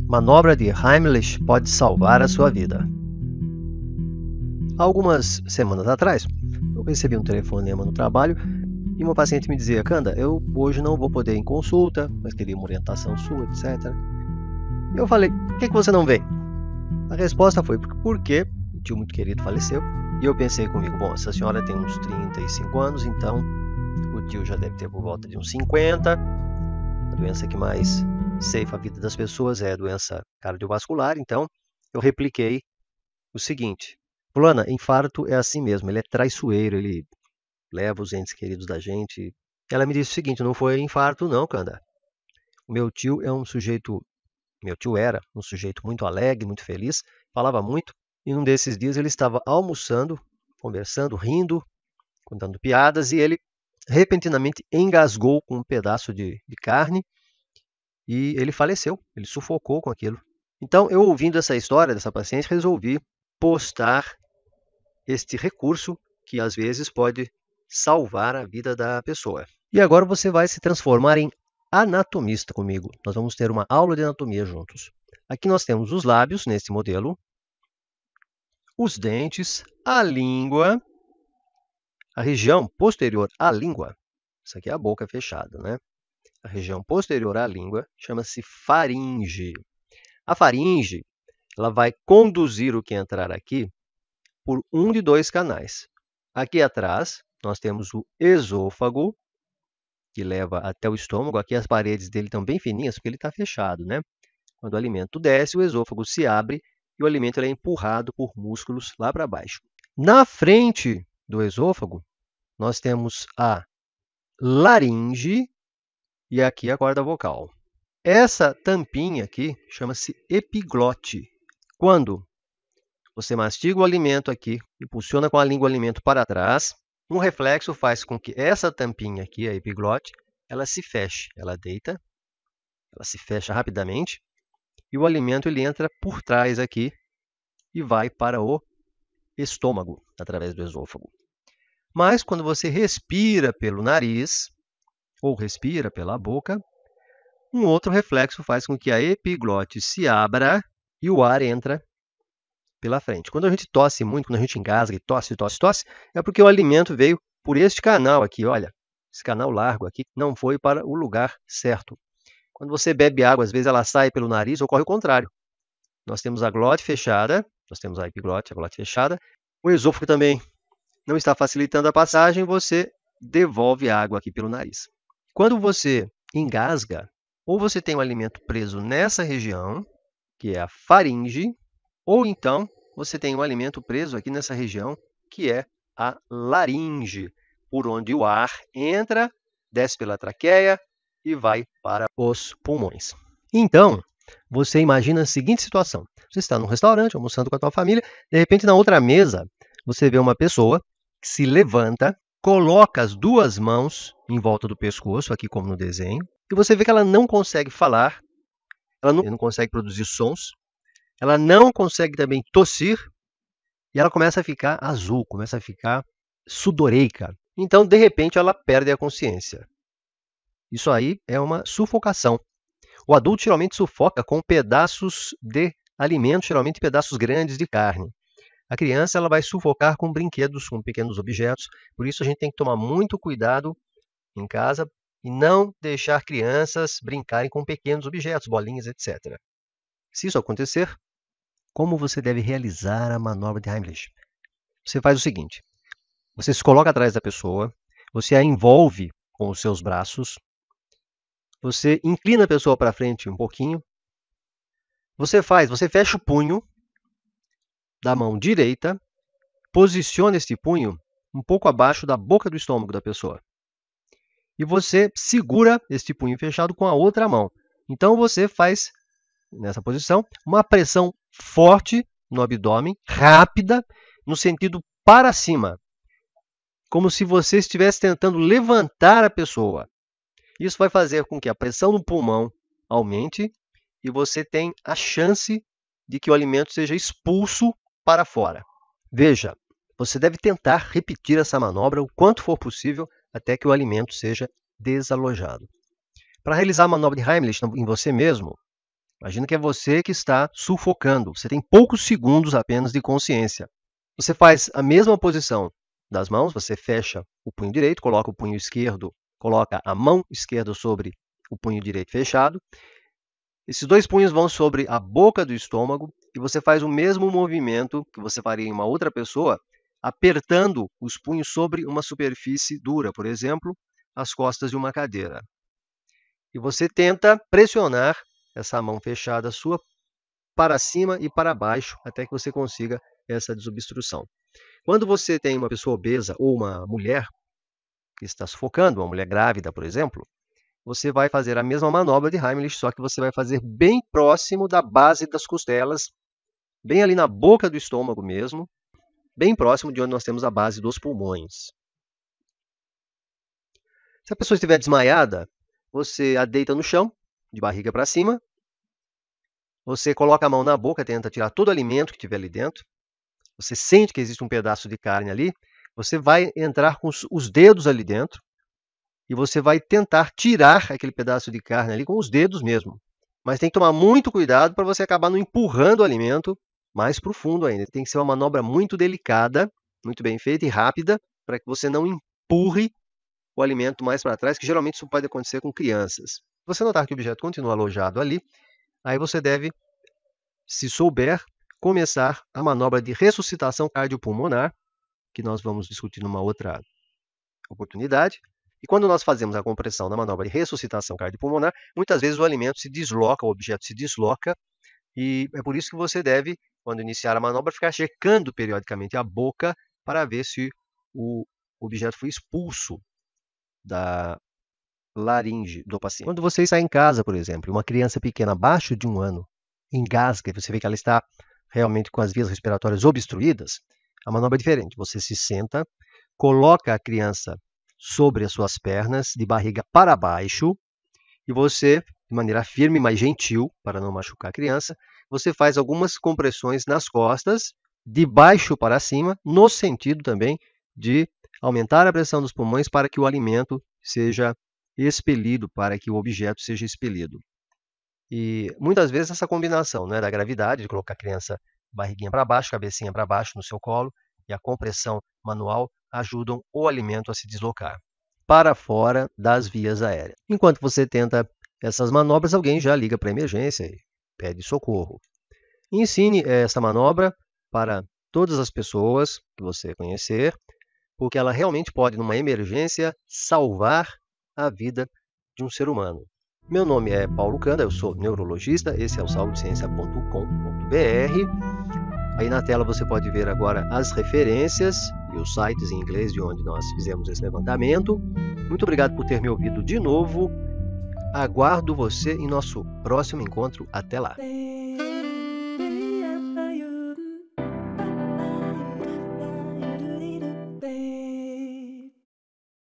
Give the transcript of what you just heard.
Manobra de Heimlich pode salvar a sua vida. Algumas semanas atrás, eu recebi um telefonema no trabalho e uma paciente me dizia: Kanda, eu hoje não vou poder ir em consulta, mas queria uma orientação sua, etc. E eu falei: por que você não vem? A resposta foi: porque um tio muito querido faleceu. E eu pensei comigo: bom, essa senhora tem uns 35 anos, então o tio já deve ter por volta de uns 50. A doença que mais ceifa a vida das pessoas é a doença cardiovascular. Então eu repliquei o seguinte: fulana, infarto é assim mesmo, ele é traiçoeiro, ele leva os entes queridos da gente. Ela me disse o seguinte: não foi infarto não, Kanda. O meu tio é um sujeito, meu tio era um sujeito muito alegre, muito feliz, falava muito, e num desses dias ele estava almoçando, conversando, rindo, contando piadas, e ele repentinamente engasgou com um pedaço de carne e ele faleceu, ele sufocou com aquilo. Então, eu ouvindo essa história dessa paciente, resolvi postar este recurso que às vezes pode salvar a vida da pessoa. E agora você vai se transformar em anatomista comigo. Nós vamos ter uma aula de anatomia juntos. Aqui nós temos os lábios, nesse modelo, os dentes, a língua, a região posterior à língua. Isso aqui é a boca fechada, né? A região posterior à língua chama-se faringe. A faringe, ela vai conduzir o que entrar aqui por um de dois canais. Aqui atrás, nós temos o esôfago, que leva até o estômago. Aqui as paredes dele estão bem fininhas, porque ele está fechado, né? Quando o alimento desce, o esôfago se abre e o alimento é empurrado por músculos lá para baixo. Na frente do esôfago, nós temos a laringe e aqui a corda vocal. Essa tampinha aqui chama-se epiglote. Quando você mastiga o alimento aqui, impulsiona com a língua o alimento para trás, um reflexo faz com que essa tampinha aqui, a epiglote, ela se feche. Ela deita, ela se fecha rapidamente e o alimento ele entra por trás aqui e vai para o estômago, através do esôfago. Mas quando você respira pelo nariz ou respira pela boca, um outro reflexo faz com que a epiglote se abra e o ar entra pela frente. Quando a gente tosse muito, quando a gente engasga e tosse, é porque o alimento veio por este canal aqui, olha. Esse canal largo aqui não foi para o lugar certo. Quando você bebe água, às vezes ela sai pelo nariz, ocorre o contrário. Nós temos a glote fechada, nós temos a epiglote, a glote fechada. O esôfago também não está facilitando a passagem, você devolve a água aqui pelo nariz. Quando você engasga, ou você tem um alimento preso nessa região, que é a faringe, ou então você tem um alimento preso aqui nessa região, que é a laringe, por onde o ar entra, desce pela traqueia e vai para os pulmões. Então, você imagina a seguinte situação. Você está num restaurante, almoçando com a tua família, de repente na outra mesa, você vê uma pessoa que se levanta, coloca as duas mãos em volta do pescoço, aqui como no desenho, e você vê que ela não consegue falar, ela não consegue produzir sons, ela não consegue também tossir, e ela começa a ficar azul, começa a ficar sudoreica. Então, de repente, ela perde a consciência. Isso aí é uma sufocação. O adulto geralmente sufoca com pedaços de alimento, geralmente pedaços grandes de carne. A criança ela vai sufocar com brinquedos, com pequenos objetos. Por isso, a gente tem que tomar muito cuidado em casa e não deixar crianças brincarem com pequenos objetos, bolinhas, etc. Se isso acontecer, como você deve realizar a manobra de Heimlich? Você faz o seguinte: você se coloca atrás da pessoa, você a envolve com os seus braços, você inclina a pessoa para frente um pouquinho, você fecha o punho da mão direita, posiciona este punho um pouco abaixo da boca do estômago da pessoa. E você segura este punho fechado com a outra mão. Então você faz, nessa posição, uma pressão forte no abdômen, rápida, no sentido para cima, como se você estivesse tentando levantar a pessoa. Isso vai fazer com que a pressão no pulmão aumente e você tenha a chance de que o alimento seja expulso para fora. Veja, você deve tentar repetir essa manobra o quanto for possível até que o alimento seja desalojado. Para realizar a manobra de Heimlich em você mesmo, Imagina que é você que está sufocando. Você tem poucos segundos apenas de consciência. Você faz a mesma posição das mãos, você fecha o punho direito, coloca o punho esquerdo, coloca a mão esquerda sobre o punho direito fechado. Esses dois punhos vão sobre a boca do estômago e você faz o mesmo movimento que você faria em uma outra pessoa, apertando os punhos sobre uma superfície dura, por exemplo, as costas de uma cadeira. E você tenta pressionar essa mão fechada sua para cima e para baixo até que você consiga essa desobstrução. Quando você tem uma pessoa obesa ou uma mulher que está sufocando, uma mulher grávida, por exemplo, você vai fazer a mesma manobra de Heimlich, só que você vai fazer bem próximo da base das costelas, bem ali na boca do estômago mesmo, bem próximo de onde nós temos a base dos pulmões. Se a pessoa estiver desmaiada, você a deita no chão, de barriga para cima, você coloca a mão na boca, tenta tirar todo o alimento que tiver ali dentro, você sente que existe um pedaço de carne ali, você vai entrar com os dedos ali dentro e você vai tentar tirar aquele pedaço de carne ali com os dedos mesmo. Mas tem que tomar muito cuidado para você acabar não empurrando o alimento mais profundo ainda. Tem que ser uma manobra muito delicada, muito bem feita e rápida, para que você não empurre o alimento mais para trás, que geralmente isso pode acontecer com crianças. Se você notar que o objeto continua alojado ali, aí você deve, se souber, começar a manobra de ressuscitação cardiopulmonar, que nós vamos discutir numa outra oportunidade. E quando nós fazemos a compressão na manobra de ressuscitação cardiopulmonar, muitas vezes o alimento se desloca, o objeto se desloca, e é por isso que você deve, quando iniciar a manobra, ficar checando periodicamente a boca para ver se o objeto foi expulso da laringe do paciente. Quando você está em casa, por exemplo, uma criança pequena abaixo de 1 ano engasga, você vê que ela está realmente com as vias respiratórias obstruídas, a manobra é diferente. Você se senta, coloca a criança sobre as suas pernas, de barriga para baixo, e você, de maneira firme, mas gentil, para não machucar a criança, você faz algumas compressões nas costas, de baixo para cima, no sentido também de aumentar a pressão dos pulmões para que o alimento seja expelido, para que o objeto seja expelido. E muitas vezes essa combinação, né, da gravidade, de colocar a criança barriguinha para baixo, cabecinha para baixo no seu colo, e a compressão manual ajudam o alimento a se deslocar para fora das vias aéreas. Enquanto você tenta essas manobras, alguém já liga para a emergência e pede socorro. Ensine essa manobra para todas as pessoas que você conhecer, porque ela realmente pode, numa emergência, salvar a vida de um ser humano. Meu nome é Paulo Canda, eu sou neurologista, esse é o saudeciencia.com.br. Aí na tela você pode ver agora as referências e os sites em inglês de onde nós fizemos esse levantamento. Muito obrigado por ter me ouvido de novo. Aguardo você em nosso próximo encontro. Até lá!